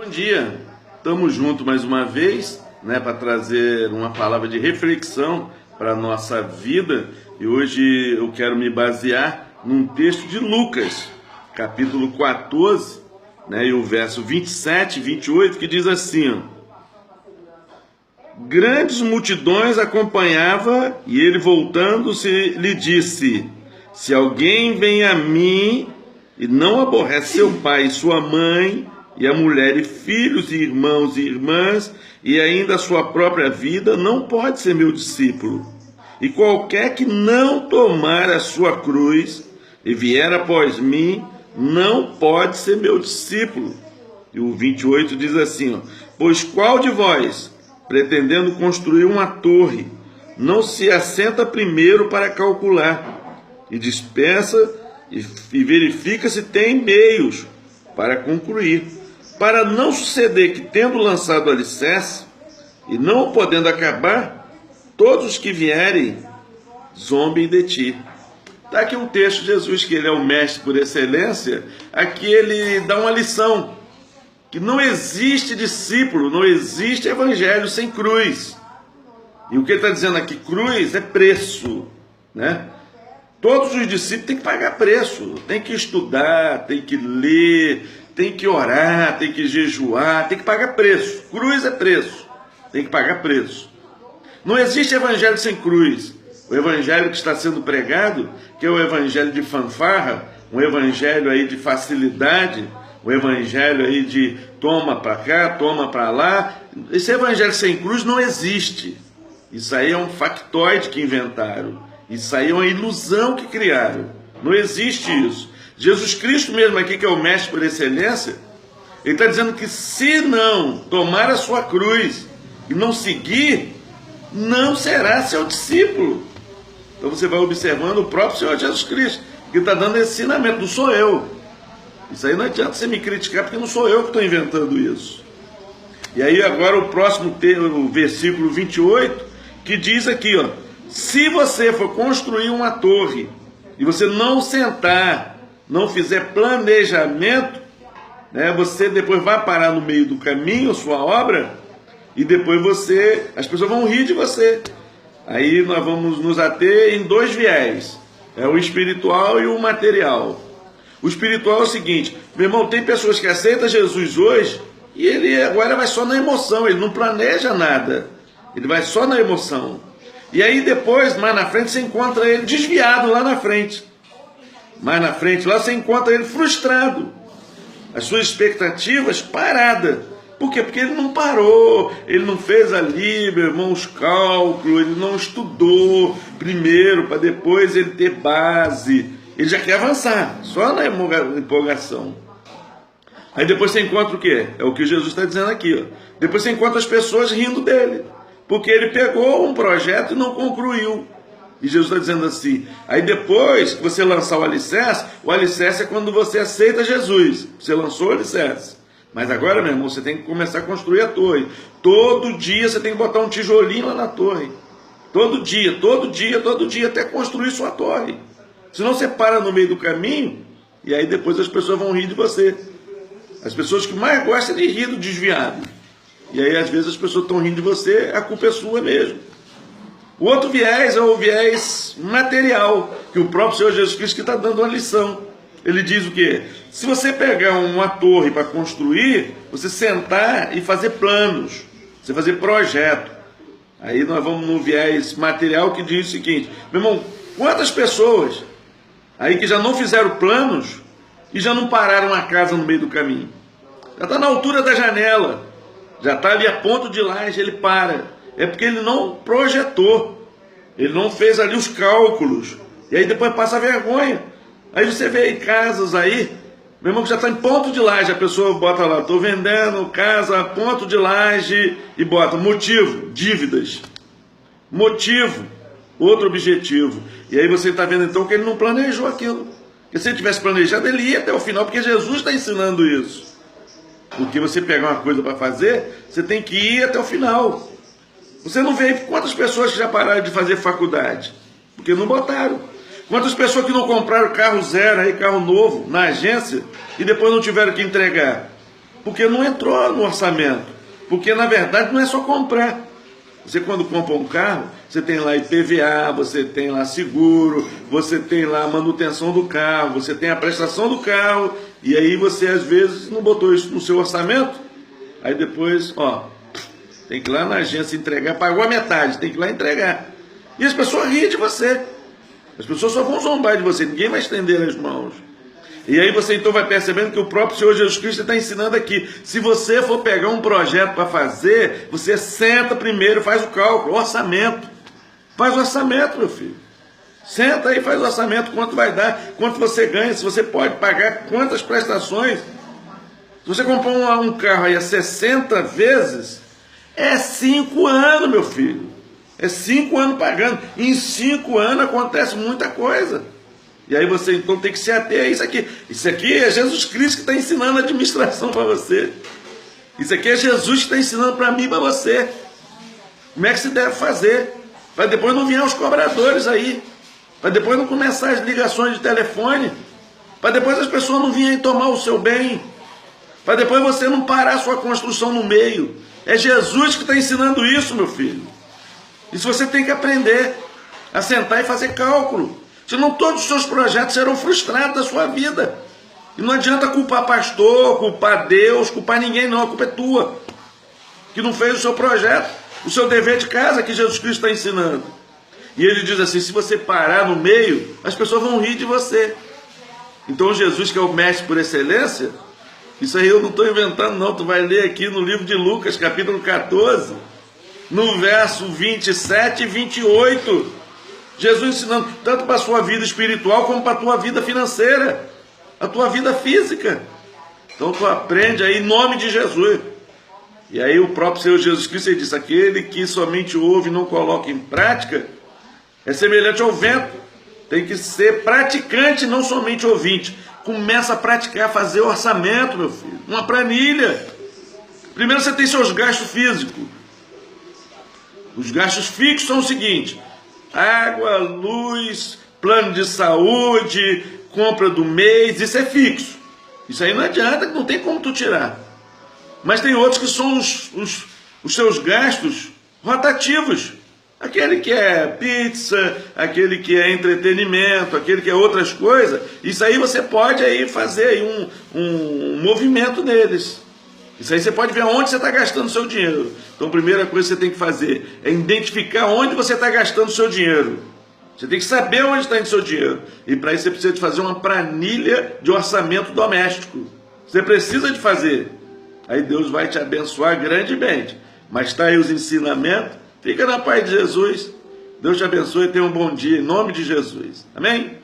Bom dia, estamos juntos mais uma vez, para trazer uma palavra de reflexão para a nossa vida. E hoje eu quero me basear num texto de Lucas, capítulo 14, e o verso 27 e 28, que diz assim, ó: grandes multidões acompanhava, e ele voltando-se lhe disse: se alguém vem a mim e não aborrece seu pai e sua mãe, e a mulher, e filhos, e irmãos e irmãs, e ainda a sua própria vida, não pode ser meu discípulo. E qualquer que não tomar a sua cruz e vier após mim, não pode ser meu discípulo. E o 28 diz assim, pois qual de vós, pretendendo construir uma torre, não se assenta primeiro para calcular, e dispensa e verifica se tem meios para concluir, para não suceder que, tendo lançado o alicerce e não podendo acabar, todos os que vierem zombem de ti. Está aqui um texto de Jesus, que ele é o mestre por excelência. Aqui ele dá uma lição, que não existe discípulo, não existe evangelho sem cruz. E o que ele está dizendo aqui, cruz é preço, Todos os discípulos têm que pagar preço, tem que estudar, tem que ler, tem que orar, tem que jejuar, tem que pagar preço. Cruz é preço, tem que pagar preço. Não existe evangelho sem cruz. O evangelho que está sendo pregado, que é o evangelho de fanfarra, um evangelho aí de facilidade, um evangelho aí de toma para cá, toma para lá. Esse evangelho sem cruz não existe. Isso aí é um factoide que inventaram. Isso aí é uma ilusão que criaram. Não existe isso. Jesus Cristo mesmo aqui, que é o mestre por excelência, ele está dizendo que se não tomar a sua cruz e não seguir, não será seu discípulo. Então você vai observando o próprio Senhor Jesus Cristo, que está dando esse ensinamento, não sou eu. Isso aí não adianta você me criticar, porque não sou eu que estou inventando isso. E aí agora o próximo o versículo 28, que diz aqui, se você for construir uma torre e você não sentar, não fizer planejamento, você depois vai parar no meio do caminho, sua obra, e depois as pessoas vão rir de você. Aí nós vamos nos ater em dois viés, o espiritual e o material. O espiritual é o seguinte, meu irmão, tem pessoas que aceitam Jesus hoje e ele agora vai só na emoção, ele não planeja nada, ele vai só na emoção. E aí depois, mais na frente, você encontra ele desviado lá na frente. Mais na frente, lá você encontra ele frustrado. As suas expectativas paradas. Por quê? Porque ele não parou, ele não fez ali, meu irmão, os cálculos, ele não estudou primeiro para depois ele ter base. Ele já quer avançar, só na empolgação. Aí depois você encontra o quê? É o que Jesus está dizendo aqui. Depois você encontra as pessoas rindo dele. Porque ele pegou um projeto e não concluiu. E Jesus está dizendo assim, aí depois que você lançar o alicerce é quando você aceita Jesus. Você lançou o alicerce. Mas agora, meu irmão, você tem que começar a construir a torre. Todo dia você tem que botar um tijolinho lá na torre. Todo dia, até construir sua torre. Senão você para no meio do caminho, e aí depois as pessoas vão rir de você. As pessoas que mais gostam de rir do desviado. E aí, às vezes, as pessoas estão rindo de você, a culpa é sua mesmo. O outro viés é o viés material, que o próprio Senhor Jesus Cristo que está dando uma lição. Ele diz o quê? Se você pegar uma torre para construir, você sentar e fazer planos, você fazer projeto. Aí nós vamos no viés material, que diz o seguinte, meu irmão, quantas pessoas aí que já não fizeram planos e já não pararam a casa no meio do caminho? Já está na altura da janela. Já está ali a ponto de laje, ele para. É porque ele não projetou. Ele não fez ali os cálculos. E aí depois passa vergonha. Aí você vê em casas aí, meu irmão, que já está em ponto de laje. A pessoa bota lá, estou vendendo casa a ponto de laje, e bota motivo, dívidas. Motivo, outro objetivo. E aí você está vendo então que ele não planejou aquilo. Porque se ele tivesse planejado, ele ia até o final, porque Jesus está ensinando isso. Porque você pegar uma coisa para fazer, você tem que ir até o final. Você não vê quantas pessoas que já pararam de fazer faculdade, porque não botaram. Quantas pessoas que não compraram carro zero, aí, carro novo, na agência, e depois não tiveram que entregar. porque não entrou no orçamento. Porque, na verdade, não é só comprar. Você, quando compra um carro, você tem lá IPVA, você tem lá seguro, você tem lá a manutenção do carro, você tem a prestação do carro, e aí você, às vezes, não botou isso no seu orçamento. Aí depois, tem que ir lá na agência entregar, pagou a metade, tem que ir lá entregar. E as pessoas riem de você. As pessoas só vão zombar de você, ninguém vai estender as mãos. E aí você então vai percebendo que o próprio Senhor Jesus Cristo está ensinando aqui. Se você for pegar um projeto para fazer, você senta primeiro, faz o cálculo, orçamento. Faz o orçamento, meu filho. Senta aí, faz o orçamento, quanto vai dar, quanto você ganha, se você pode pagar quantas prestações. Se você comprar um carro aí a 60 vezes, é 5 anos, meu filho. É 5 anos pagando. Em 5 anos acontece muita coisa. E aí você então tem que se ater a isso aqui. Isso aqui é Jesus Cristo que está ensinando a administração para você. Isso aqui é Jesus que está ensinando para mim e para você. Como é que se deve fazer. Para depois não vir os cobradores aí. Para depois não começar as ligações de telefone. Para depois as pessoas não virem tomar o seu bem. Para depois você não parar a sua construção no meio. É Jesus que está ensinando isso, meu filho. Isso você tem que aprender a sentar e fazer cálculo. Senão todos os seus projetos serão frustrados da sua vida. E não adianta culpar pastor, culpar Deus, culpar ninguém não, a culpa é tua. Que não fez o seu projeto, o seu dever de casa que Jesus Cristo está ensinando. E ele diz assim, se você parar no meio, as pessoas vão rir de você. Então Jesus, que é o mestre por excelência, isso aí eu não estou inventando não, tu vai ler aqui no livro de Lucas, capítulo 14, no verso 27 e 28. Jesus ensinando tanto para a sua vida espiritual como para a tua vida financeira, a tua vida física. Então tu aprende aí em nome de Jesus. E aí o próprio Senhor Jesus Cristo ele disse, aquele que somente ouve e não coloca em prática, é semelhante ao vento. Tem que ser praticante, não somente ouvinte. Começa a praticar, fazer orçamento, meu filho. Uma planilha. Primeiro você tem seus gastos físicos. Os gastos fixos são o seguinte: água, luz, plano de saúde, compra do mês, isso é fixo. Isso aí não adianta, não tem como tu tirar. Mas tem outros que são os seus gastos rotativos. Aquele que é pizza, aquele que é entretenimento, aquele que é outras coisas. Isso aí você pode aí fazer aí um movimento neles. Isso aí você pode ver onde você está gastando o seu dinheiro. Então a primeira coisa que você tem que fazer é identificar onde você está gastando o seu dinheiro. Você tem que saber onde está indo o seu dinheiro. E para isso você precisa de fazer uma planilha de orçamento doméstico. Você precisa de fazer. Aí Deus vai te abençoar grandemente. Mas está aí os ensinamentos. Fica na paz de Jesus. Deus te abençoe e tenha um bom dia em nome de Jesus. Amém?